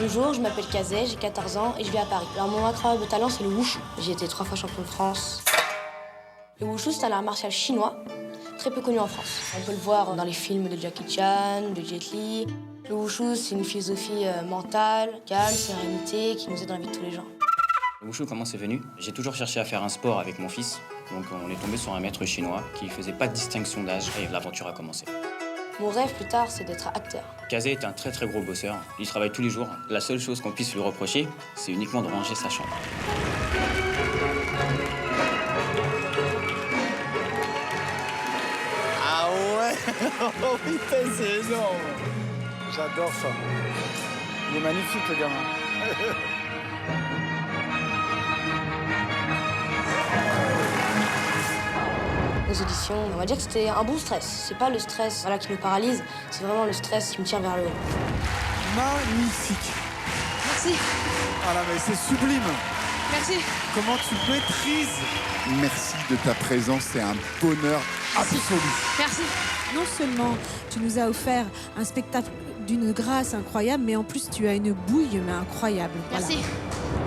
Bonjour, je m'appelle Kazé, j'ai 14 ans et je vis à Paris. Alors mon incroyable talent, c'est le wushu. J'ai été 3 fois champion de France. Le wushu, c'est un art martial chinois, très peu connu en France. On peut le voir dans les films de Jackie Chan, de Jet Li. Le wushu, c'est une philosophie mentale, calme, sérénité, qui nous aide dans la vie de tous les jours. Le wushu, comment c'est venu? J'ai toujours cherché à faire un sport avec mon fils. Donc on est tombé sur un maître chinois qui faisait pas de distinction d'âge et l'aventure a commencé. Mon rêve plus tard, c'est d'être acteur. Kazé est un très très gros bosseur. Il travaille tous les jours. La seule chose qu'on puisse lui reprocher, c'est uniquement de ranger sa chambre. Ah ouais. Oh putain, c'est énorme. J'adore ça. Il est magnifique, le gamin. Les auditions, on va dire que c'était un bon stress. C'est pas le stress qui nous paralyse, c'est vraiment le stress qui me tire vers le haut. Magnifique. Merci. Ah là, mais c'est sublime. Merci. Comment tu maîtrises. Merci de ta présence, c'est un bonheur absolu. Merci. Non seulement tu nous as offert un spectacle d'une grâce incroyable, mais en plus tu as une bouille mais incroyable. Voilà. Merci.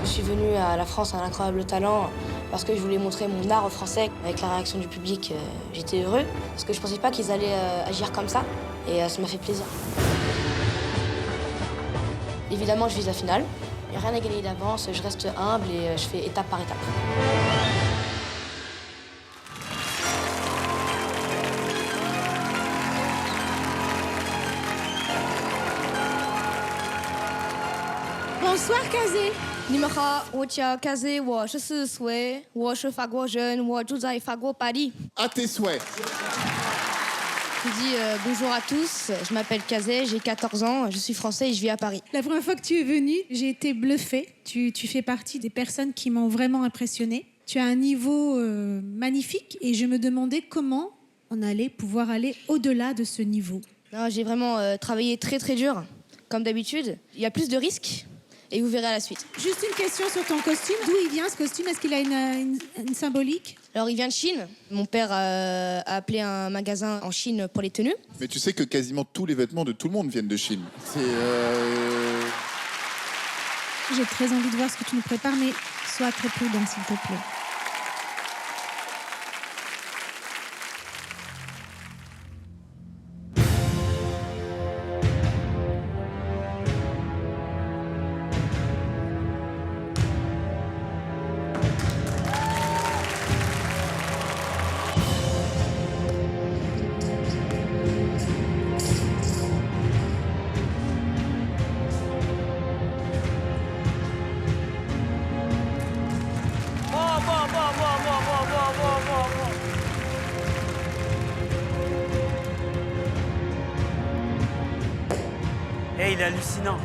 Je suis venue à la France à un incroyable talent parce que je voulais montrer mon art aux Français. Avec la réaction du public, j'étais heureux parce que je pensais pas qu'ils allaient agir comme ça et ça m'a fait plaisir. Évidemment, je vise la finale. Il n'y a rien à gagner d'avance, je reste humble et je fais étape par étape. Bonsoir Kazé. 你们好，我叫 Kazé， 我14岁，我是法国人，我住在法国巴黎。 À tes souhaits. Je dis bonjour à tous, je m'appelle Kazé, j'ai 14 ans, je suis français et je vis à Paris. La première fois que tu es venu, j'ai été bluffée. Tu fais partie des personnes qui m'ont vraiment impressionnée. Tu as un niveau magnifique et je me demandais comment on allait pouvoir aller au-delà de ce niveau. Non, j'ai vraiment travaillé très très dur, comme d'habitude. Il y a plus de risques et vous verrez à la suite. Juste une question sur ton costume. D'où il vient ce costume? Est-ce qu'il a une symbolique? Alors il vient de Chine. Mon père a appelé un magasin en Chine pour les tenues. Mais tu sais que quasiment tous les vêtements de tout le monde viennent de Chine. J'ai très envie de voir ce que tu nous prépares, mais sois très prudent s'il te plaît. Hey, il est hallucinant.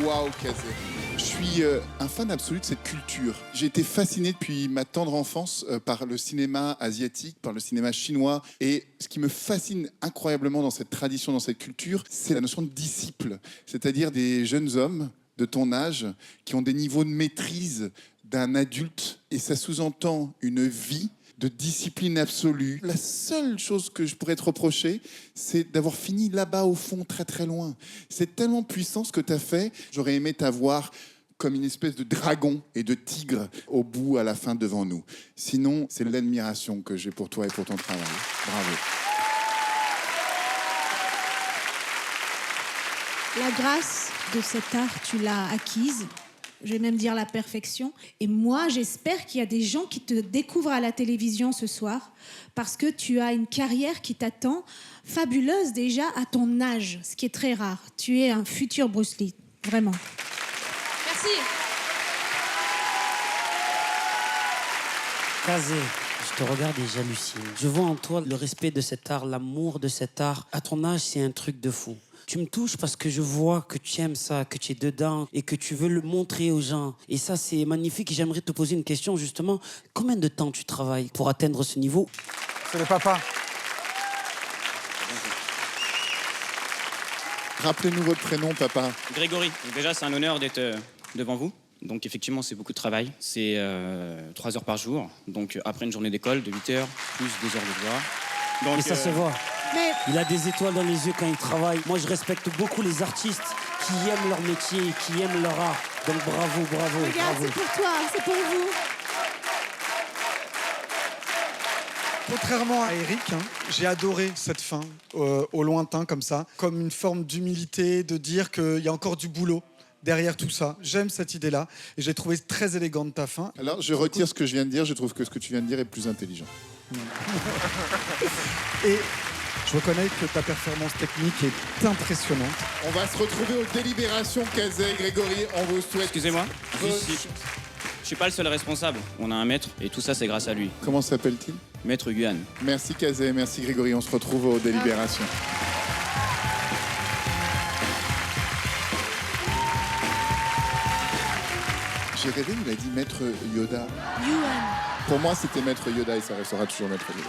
Waouh, Kazé. Je suis un fan absolu de cette culture. J'ai été fasciné depuis ma tendre enfance par le cinéma asiatique, par le cinéma chinois. Et ce qui me fascine incroyablement dans cette tradition, dans cette culture, c'est la notion de disciple. C'est-à-dire des jeunes hommes de ton âge qui ont des niveaux de maîtrise d'un adulte. Et ça sous-entend une vie de discipline absolue. La seule chose que je pourrais te reprocher, c'est d'avoir fini là-bas au fond, très très loin. C'est tellement puissant ce que tu as fait. J'aurais aimé t'avoir comme une espèce de dragon et de tigre au bout, à la fin, devant nous. Sinon, c'est l'admiration que j'ai pour toi et pour ton travail. Bravo. La grâce de cet art, tu l'as acquise. Je vais même dire la perfection. Et moi, j'espère qu'il y a des gens qui te découvrent à la télévision ce soir parce que tu as une carrière qui t'attend fabuleuse déjà à ton âge, ce qui est très rare. Tu es un futur Bruce Lee, vraiment. Merci. Kazé, je te regarde et j'hallucine. Je vois en toi le respect de cet art, l'amour de cet art. À ton âge, c'est un truc de fou. Tu me touches parce que je vois que tu aimes ça, que tu es dedans et que tu veux le montrer aux gens. Et ça, c'est magnifique. J'aimerais te poser une question, justement. Combien de temps tu travailles pour atteindre ce niveau? C'est le papa. Rappelez-nous votre prénom, papa. Grégory, donc déjà c'est un honneur d'être devant vous. Donc effectivement c'est beaucoup de travail, c'est 3 heures par jour. Donc après une journée d'école de 8 heures, plus 2 heures de devoir. Donc, Et ça se voit. Mais Il a des étoiles dans les yeux quand il travaille. Moi, je respecte beaucoup les artistes qui aiment leur métier, qui aiment leur art. Donc bravo, bravo, regarde, bravo. c'est pour toi, c'est pour vous. Contrairement à Eric, j'ai adoré cette fin au lointain comme ça, comme une forme d'humilité, de dire qu'il y a encore du boulot derrière tout ça. J'aime cette idée-là et j'ai trouvé très élégante ta fin. Alors, je retire ce que je viens de dire. Je trouve que ce que tu viens de dire est plus intelligent. Et je reconnais que ta performance technique est impressionnante. On va se retrouver aux délibérations, Kazé, Grégory. On vous souhaite... excusez-moi, Bonne je suis pas le seul responsable. On a un maître et tout ça c'est grâce à lui. Comment s'appelle-t-il? Maître Guan. Merci, Kazé. Merci, Grégory. On se retrouve aux délibérations. J'ai rêvé, il a dit Maître Yoda. Yuan. Pour moi, c'était Maître Yoda et ça restera toujours Maître Yoda.